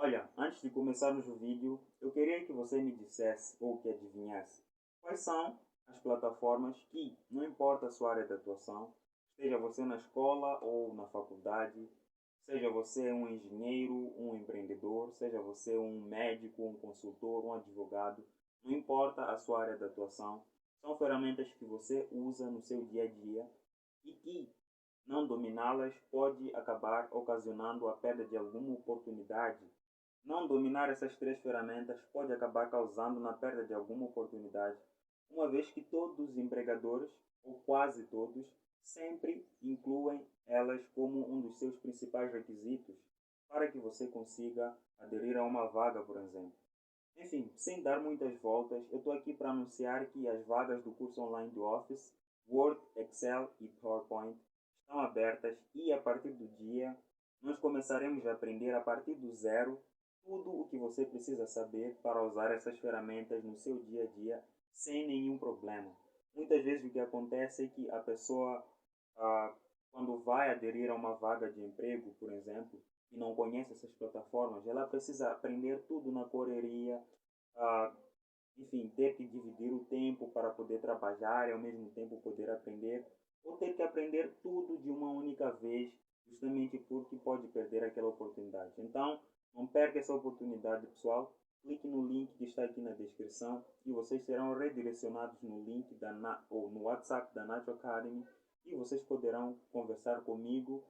Olha, antes de começarmos o vídeo, eu queria que você me dissesse ou que adivinhasse quais são as plataformas que, não importa a sua área de atuação, seja você na escola ou na faculdade, seja você um engenheiro, um empreendedor, seja você um médico, um consultor, um advogado, não importa a sua área de atuação, são ferramentas que você usa no seu dia a dia e que não dominá-las pode acabar ocasionando a perda de alguma oportunidade. Não dominar essas três ferramentas pode acabar causando na perda de alguma oportunidade, uma vez que todos os empregadores, ou quase todos, sempre incluem elas como um dos seus principais requisitos para que você consiga aderir a uma vaga, por exemplo. Enfim, sem dar muitas voltas, eu estou aqui para anunciar que as vagas do curso online do Office, Word, Excel e PowerPoint estão abertas e a partir do dia nós começaremos a aprender a partir do zero tudo o que você precisa saber para usar essas ferramentas no seu dia a dia sem nenhum problema. Muitas vezes o que acontece é que a pessoa, quando vai aderir a uma vaga de emprego, por exemplo, e não conhece essas plataformas, ela precisa aprender tudo na correria, ah, enfim, ter que dividir o tempo para poder trabalhar e ao mesmo tempo poder aprender, ou ter que aprender tudo de uma única vez, justamente porque pode perder aquela oportunidade. Então, não perca essa oportunidade, pessoal. Clique no link que está aqui na descrição e vocês serão redirecionados no link ou no WhatsApp da Nacho Academy e vocês poderão conversar comigo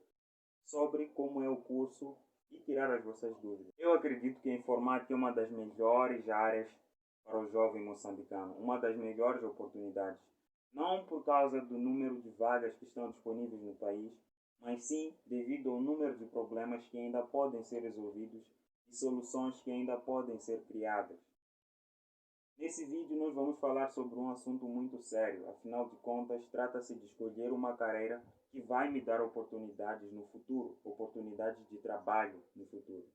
sobre como é o curso e tirar as vossas dúvidas. Eu acredito que a informática é uma das melhores áreas para o jovem moçambicano, uma das melhores oportunidades. Não por causa do número de vagas que estão disponíveis no país, mas sim devido ao número de problemas que ainda podem ser resolvidos e soluções que ainda podem ser criadas. Nesse vídeo nós vamos falar sobre um assunto muito sério, afinal de contas trata-se de escolher uma carreira que vai me dar oportunidades no futuro, oportunidades de trabalho no futuro.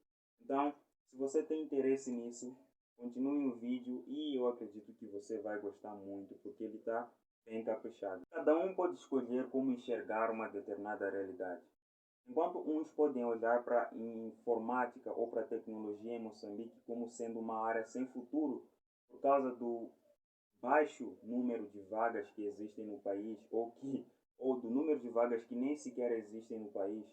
Então, se você tem interesse nisso, continue o vídeo e eu acredito que você vai gostar muito, porque ele está bem caprichado. Cada um pode escolher como enxergar uma determinada realidade. Enquanto uns podem olhar para a informática ou para a tecnologia em Moçambique como sendo uma área sem futuro, por causa do baixo número de vagas que existem no país ou do número de vagas que nem sequer existem no país,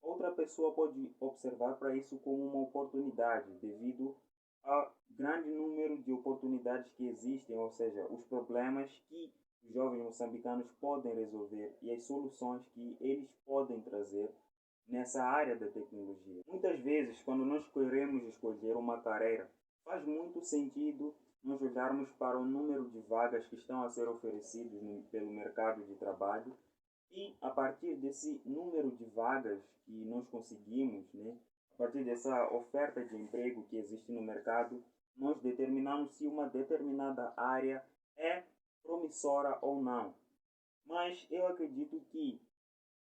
outra pessoa pode observar para isso como uma oportunidade devido ao grande número de oportunidades que existem, ou seja, os problemas que os jovens moçambicanos podem resolver e as soluções que eles podem trazer nessa área da tecnologia. Muitas vezes, quando nós queremos escolher uma carreira, faz muito sentido nós olharmos para o número de vagas que estão a ser oferecidas pelo mercado de trabalho e a partir desse número de vagas que nós conseguimos, a partir dessa oferta de emprego que existe no mercado, nós determinamos se uma determinada área é promissora ou não. Mas eu acredito que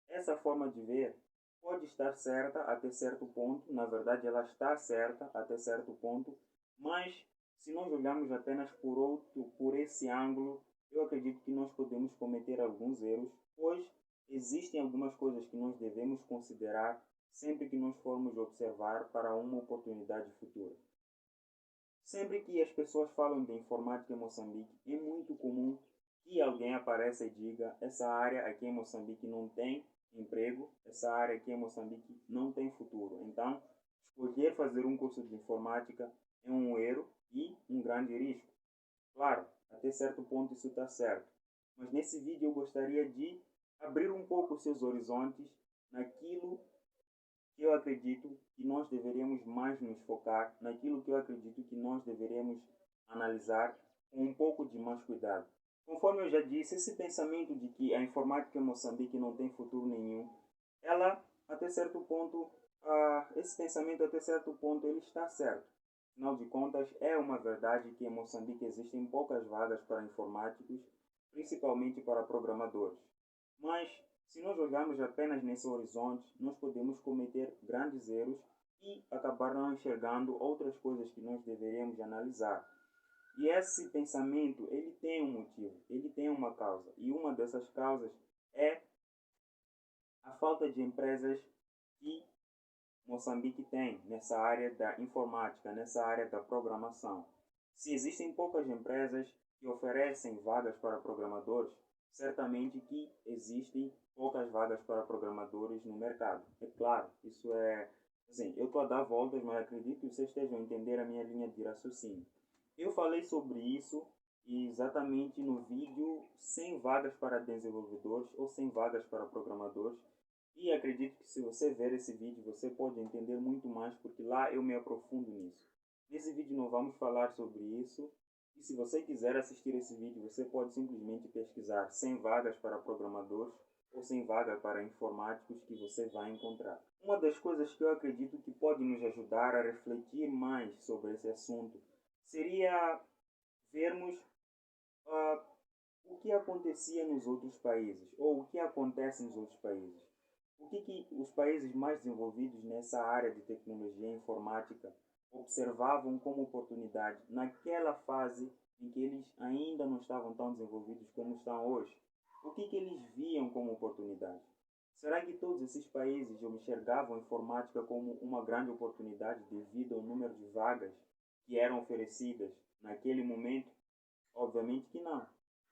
essa forma de ver pode estar certa até certo ponto, na verdade ela está certa até certo ponto, mas se nós olharmos apenas por esse ângulo, eu acredito que nós podemos cometer alguns erros, pois existem algumas coisas que nós devemos considerar sempre que nós formos observar para uma oportunidade futura. Sempre que as pessoas falam de informática em Moçambique, é muito comum que alguém apareça e diga: essa área aqui em Moçambique não tem emprego, essa área aqui em Moçambique não tem futuro. Então, escolher fazer um curso de informática é um erro e um grande risco. Claro, até certo ponto isso está certo. Mas nesse vídeo eu gostaria de abrir um pouco os seus horizontes naquilo que eu acredito que nós deveríamos mais nos focar, naquilo que eu acredito que nós deveríamos analisar com um pouco de mais cuidado. Conforme eu já disse, esse pensamento de que a informática em Moçambique não tem futuro nenhum, ela, até certo ponto, esse pensamento até certo ponto ele está certo. Afinal de contas, é uma verdade que em Moçambique existem poucas vagas para informáticos, principalmente para programadores. Mas, se nós olharmos apenas nesse horizonte, nós podemos cometer grandes erros e acabar não enxergando outras coisas que nós deveríamos analisar. E esse pensamento, ele tem um motivo, ele tem uma causa. E uma dessas causas é a falta de empresas que Moçambique tem nessa área da informática, nessa área da programação? Se existem poucas empresas que oferecem vagas para programadores, certamente que existem poucas vagas para programadores no mercado. É claro, isso é... Assim, eu estou a dar voltas, mas acredito que vocês estejam a entender a minha linha de raciocínio. Eu falei sobre isso exatamente no vídeo 100 vagas para desenvolvedores ou 100 vagas para programadores. E acredito que se você ver esse vídeo, você pode entender muito mais, porque lá eu me aprofundo nisso. Nesse vídeo não vamos falar sobre isso. E se você quiser assistir esse vídeo, você pode simplesmente pesquisar 100 vagas para programadores ou 100 vagas para informáticos que você vai encontrar. Uma das coisas que eu acredito que pode nos ajudar a refletir mais sobre esse assunto seria vermos o que acontecia nos outros países, ou o que acontece nos outros países. O que os países mais desenvolvidos nessa área de tecnologia e informática observavam como oportunidade naquela fase em que eles ainda não estavam tão desenvolvidos como estão hoje? O que eles viam como oportunidade? Será que todos esses países enxergavam a informática como uma grande oportunidade devido ao número de vagas que eram oferecidas naquele momento? Obviamente que não,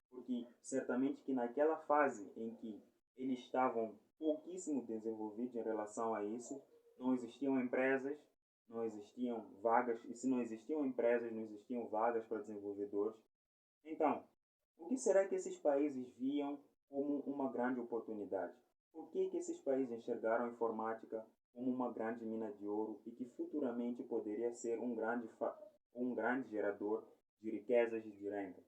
porque certamente que naquela fase em que eles estavam pouquíssimo desenvolvidos em relação a isso, não existiam empresas, não existiam vagas, e se não existiam empresas, não existiam vagas para desenvolvedores. Então, o que será que esses países viam como uma grande oportunidade? Por que esses países enxergaram a informática como uma grande mina de ouro e que futuramente poderia ser um grande gerador de riquezas e de renda?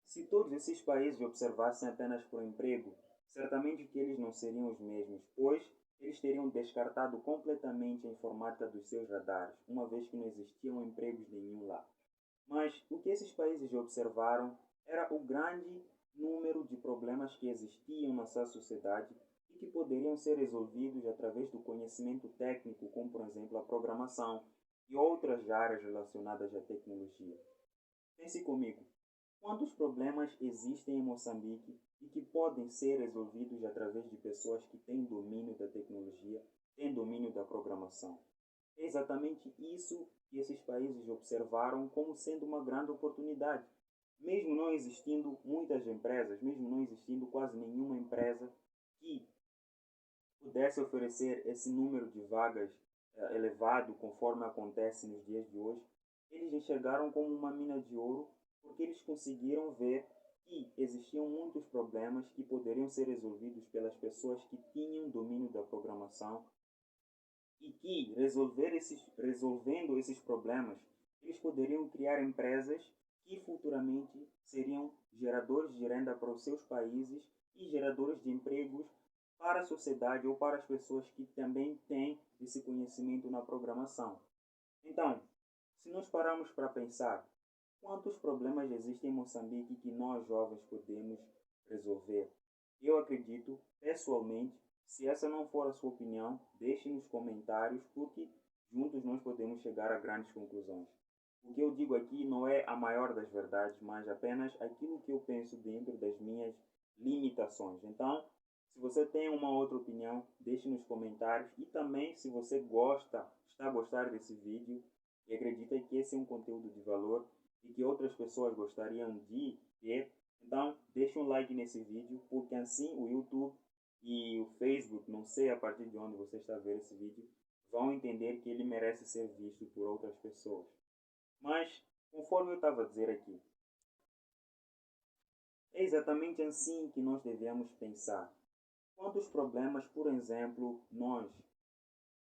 Se todos esses países observassem apenas por emprego, certamente que eles não seriam os mesmos, pois eles teriam descartado completamente a informática dos seus radares, uma vez que não existiam empregos nenhum lá. Mas o que esses países observaram era o grande número de problemas que existiam na sua sociedade e que poderiam ser resolvidos através do conhecimento técnico, como por exemplo a programação e outras áreas relacionadas à tecnologia. Pense comigo. Quantos problemas existem em Moçambique e que podem ser resolvidos através de pessoas que têm domínio da tecnologia, têm domínio da programação? É exatamente isso que esses países observaram como sendo uma grande oportunidade. Mesmo não existindo muitas empresas, mesmo não existindo quase nenhuma empresa que pudesse oferecer esse número de vagas elevado conforme acontece nos dias de hoje, eles enxergaram como uma mina de ouro porque eles conseguiram ver que existiam muitos problemas que poderiam ser resolvidos pelas pessoas que tinham domínio da programação e que, resolvendo esses problemas, eles poderiam criar empresas que futuramente seriam geradores de renda para os seus países e geradores de empregos para a sociedade ou para as pessoas que também têm esse conhecimento na programação. Então, se nós pararmos para pensar, quantos problemas existem em Moçambique que nós jovens podemos resolver? Eu acredito, pessoalmente, se essa não for a sua opinião, deixe nos comentários, porque juntos nós podemos chegar a grandes conclusões. O que eu digo aqui não é a maior das verdades, mas apenas aquilo que eu penso dentro das minhas limitações. Então, se você tem uma outra opinião, deixe nos comentários. E também, se você está a gostar desse vídeo e acredita que esse é um conteúdo de valor e que outras pessoas gostariam de ver, então deixe um like nesse vídeo, porque assim o YouTube e o Facebook, não sei a partir de onde você está a ver esse vídeo, vão entender que ele merece ser visto por outras pessoas. Mas, conforme eu estava a dizer aqui, é exatamente assim que nós devemos pensar. Quantos problemas, por exemplo, nós,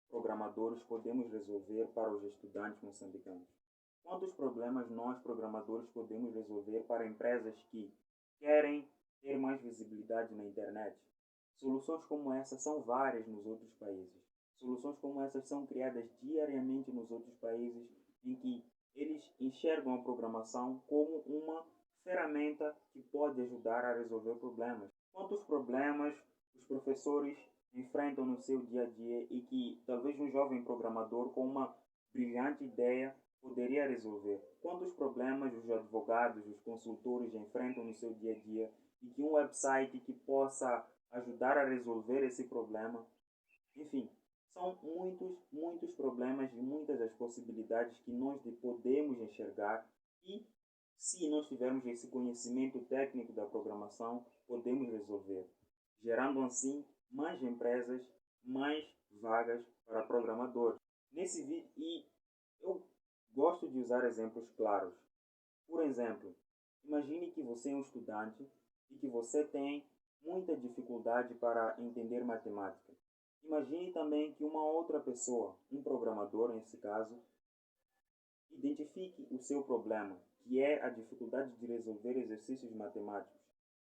programadores, podemos resolver para os estudantes moçambicanos? Quantos problemas nós, programadores, podemos resolver para empresas que querem ter mais visibilidade na internet? Soluções como essa são várias nos outros países. Soluções como essas são criadas diariamente nos outros países em que eles enxergam a programação como uma ferramenta que pode ajudar a resolver problemas. Quantos problemas os professores enfrentam no seu dia a dia e que talvez um jovem programador com uma brilhante ideia poderia resolver? Quantos problemas os advogados, os consultores enfrentam no seu dia a dia e que um website que possa ajudar a resolver esse problema? Enfim, São muitos problemas e muitas as possibilidades que nós podemos enxergar e, se nós tivermos esse conhecimento técnico da programação, podemos resolver, gerando assim mais empresas, mais vagas para programadores. Nesse vídeo, e eu gosto de usar exemplos claros. Por exemplo, imagine que você é um estudante e que você tem muita dificuldade para entender matemática. Imagine também que uma outra pessoa, um programador nesse caso, identifique o seu problema, que é a dificuldade de resolver exercícios matemáticos.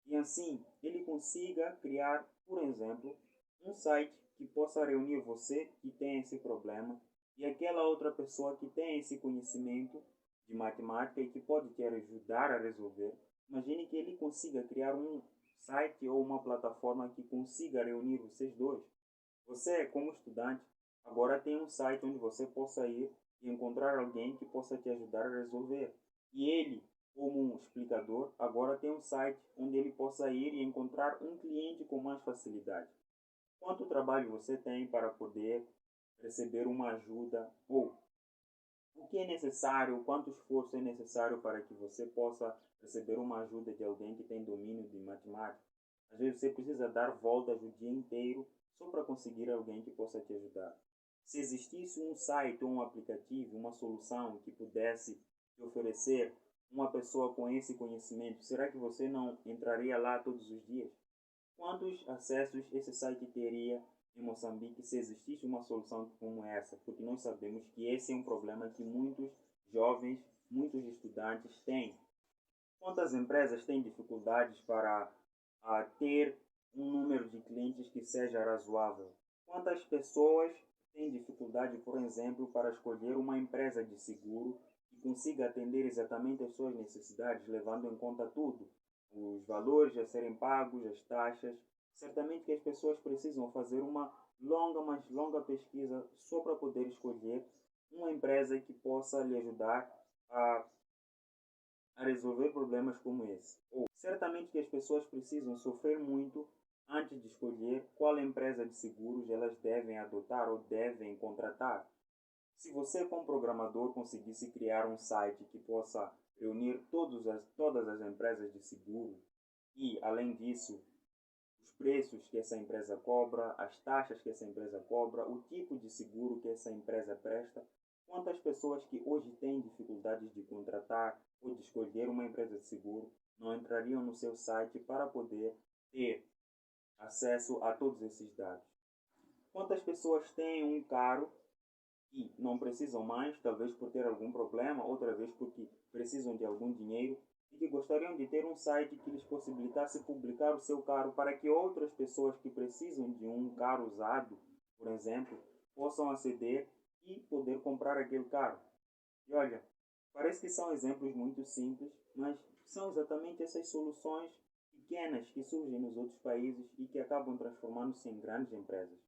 E assim, ele consiga criar, por exemplo, um site que possa reunir você que tem esse problema e aquela outra pessoa que tem esse conhecimento de matemática e que pode te ajudar a resolver. Imagine que ele consiga criar um site ou uma plataforma que consiga reunir vocês dois. Você, como estudante, agora tem um site onde você possa ir e encontrar alguém que possa te ajudar a resolver. E ele, como um explicador, agora tem um site onde ele possa ir e encontrar um cliente com mais facilidade. Quanto trabalho você tem para poder receber uma ajuda? Ou o que é necessário, quanto esforço é necessário para que você possa receber uma ajuda de alguém que tem domínio de matemática? Às vezes você precisa dar voltas o dia inteiro só para conseguir alguém que possa te ajudar. Se existisse um site ou um aplicativo, uma solução que pudesse te oferecer uma pessoa com esse conhecimento, será que você não entraria lá todos os dias? Quantos acessos esse site teria em Moçambique se existisse uma solução como essa? Porque nós sabemos que esse é um problema que muitos jovens, muitos estudantes têm. Quantas empresas têm dificuldades para ter um número de clientes que seja razoável? Quantas pessoas têm dificuldade, por exemplo, para escolher uma empresa de seguro que consiga atender exatamente as suas necessidades, levando em conta tudo? Os valores a serem pagos, as taxas. Certamente que as pessoas precisam fazer uma mais longa pesquisa só para poder escolher uma empresa que possa lhe ajudar a resolver problemas como esse. Ou certamente que as pessoas precisam sofrer muito antes de escolher qual empresa de seguros elas devem adotar ou devem contratar. Se você, como programador, conseguisse criar um site que possa reunir todas as empresas de seguro e, além disso, os preços que essa empresa cobra, as taxas que essa empresa cobra, o tipo de seguro que essa empresa presta, quantas pessoas que hoje têm dificuldades de contratar ou de escolher uma empresa de seguro não entrariam no seu site para poder ter acesso a todos esses dados? Quantas pessoas têm um carro e não precisam mais, talvez por ter algum problema, outra vez porque precisam de algum dinheiro, e que gostariam de ter um site que lhes possibilitasse publicar o seu carro para que outras pessoas que precisam de um carro usado, por exemplo, possam aceder e poder comprar aquele carro. E olha, parece que são exemplos muito simples, mas são exatamente essas soluções pequenas que surgem nos outros países e que acabam transformando-se em grandes empresas.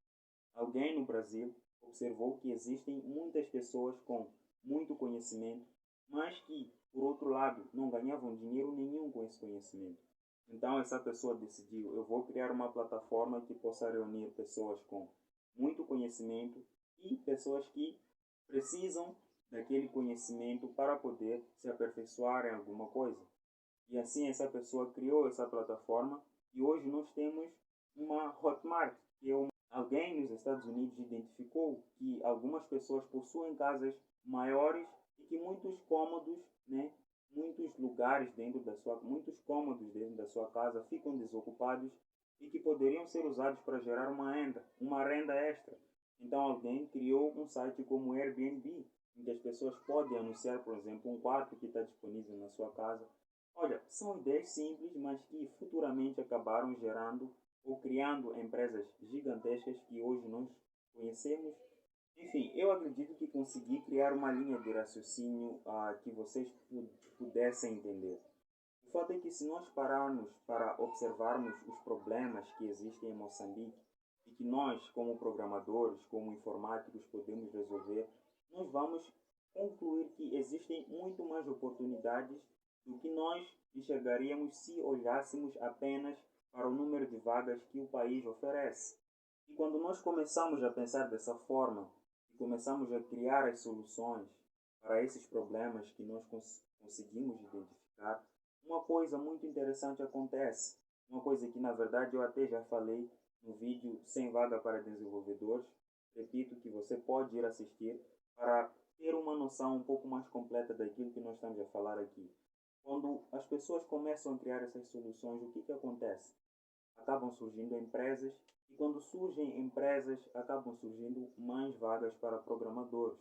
Alguém no Brasil observou que existem muitas pessoas com muito conhecimento, mas que, por outro lado, não ganhavam dinheiro nenhum com esse conhecimento. Então essa pessoa decidiu, eu vou criar uma plataforma que possa reunir pessoas com muito conhecimento e pessoas que precisam daquele conhecimento para poder se aperfeiçoar em alguma coisa. E assim essa pessoa criou essa plataforma e hoje nós temos uma Hotmart, que é alguém nos Estados Unidos identificou que algumas pessoas possuem casas maiores e que muitos cômodos, muitos cômodos dentro da sua casa ficam desocupados e que poderiam ser usados para gerar uma renda extra. Então alguém criou um site como o Airbnb, em que as pessoas podem anunciar, por exemplo, um quarto que está disponível na sua casa. Olha, são ideias simples, mas que futuramente acabaram gerando ou criando empresas gigantescas que hoje nós conhecemos. Enfim, eu acredito que consegui criar uma linha de raciocínio que vocês pudessem entender. O fato é que se nós pararmos para observarmos os problemas que existem em Moçambique e que nós, como programadores, como informáticos, podemos resolver, nós vamos concluir que existem muito mais oportunidades do que nós enxergaríamos se olhássemos apenas para o número de vagas que o país oferece. E quando nós começamos a pensar dessa forma e começamos a criar as soluções para esses problemas que nós conseguimos identificar, uma coisa muito interessante acontece. Uma coisa que, na verdade, eu até já falei no vídeo Sem Vaga para Desenvolvedores. Repito que você pode ir assistir para ter uma noção um pouco mais completa daquilo que nós estamos a falar aqui. Quando as pessoas começam a criar essas soluções, o que acontece? Acabam surgindo empresas e quando surgem empresas, acabam surgindo mais vagas para programadores.